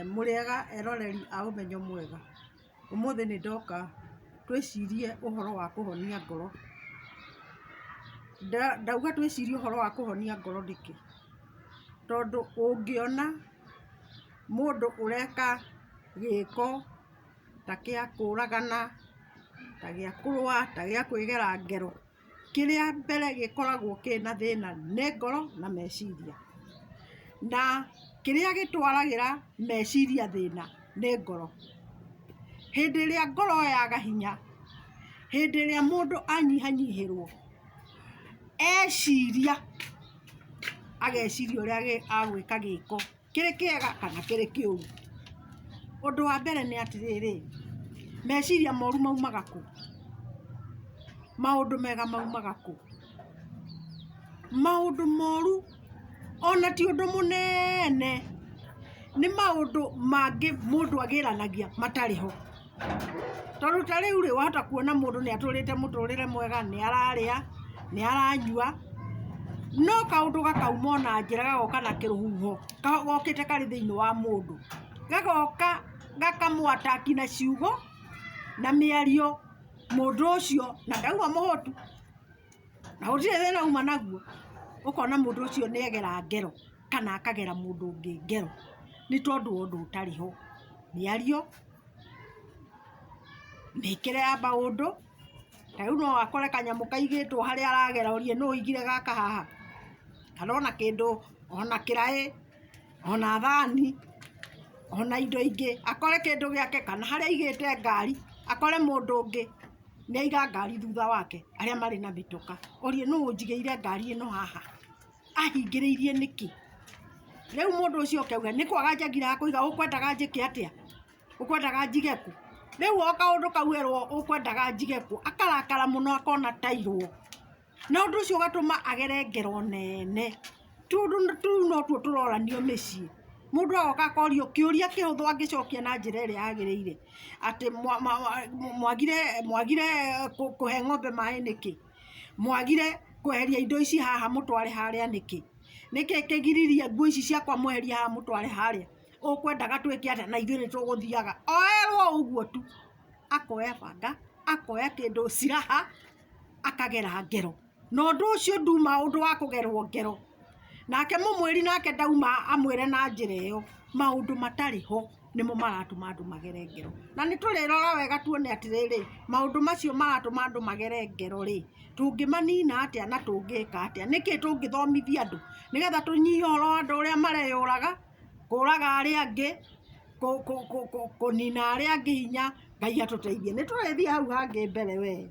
Muriega eroreri a umenyo mwega. Umuthi ni ndoka twicirie uhoro wa kuhonia ngoro. Ndauga twicirie uhoro wa kuhonia ngoro ndiki. Tondu ungiona mundu ureka giko ta kia kuragana, ta gia kurua, ta gia kwigera ngero, kiria mbere gikoragwo kina thina ni ngoro na meciria. Na kiria gitwaragira meciria thina ni ngoro. Hindi iria ngoro yaga hinya, hindi iria mundu anyihanyihirwo, eciria ageciria uria agwika giko kiri kiega kana kiri kiuru. Undu wa mbere ni atiriri, meciria moru maumaga ku? Maundu mega maumaga ku? Maundu moru ona ti undu munene, ni maundu mangi mundu agiranagia matariho. Tondu ta riu ri wahota kuona mundu ni aturite muturire mwega, ni araria, ni aranyua, no kaundu gakauma na njira gagoka na kiruhuho gokite kari thiini wa mundu, gagoka gakamwataki na ciugo na miario mundu ucio na ndauma muhotu na gutire thina uma naguo. Ukona mundu ucio ni egera ngero kana akagera mundu ungi ngero ni tondu wa undu utariho. Miario mikire ya maundu ta riu no akore kanyamu kaigitwo haria aragera urie no igire gaka haha, kana ona kindu, ona kirai, ona thani, ona indo ingi, akore kindu giake, kana haria igite ngari akore mundu ungi ni aiga ngari thutha wake aria mari na mituka, urie no unjigeire ngari ino haha, ahingiriirie niki? Riu mundu ucio ukauga ni kwaga njagira kuiga, ukwendaga njike atia? Ukwendaga njige ku? Riu oka undu kauerwo ukwendaga njige ku, akarakara muno akona tairwo, na undu ucio ugatuma agere ngero nene. Tundu no tuo turoranio micii. Mundu agoka akorio kiuria kihuthu angicokia na njira iria yagiriire, ati mwagire kuhe ng'ombe mai niki? Mwagire kweheria indo ici haha mutware haria niki? Niki kigiririe nguo ici ciakwa mweheria haha mutware haria? Ukwendaga twike atia? Na ithuĩ nituguthiaga. Oerwo uguo tu, akoya banga, akoya kindu ciraha, akagera ngero. Na undu ucio nduma undu wa kugerwo ngero, nake mumwiri nake ndauma amwire na njira iyo. Maundu matariho nimo maratuma andu magere ngero, na niturirora wega tuone atiriri, maundu macio maratuma andu magere ngero ri tungimanina atia na tungika atia? Niki tungithomithia andu nigetha tunyihie uhoro wa andu uria mareyuraga, kuraga aria angi, kunina aria angi hinya? Ngai atuteithie. Niturithie hau hangi mbere we.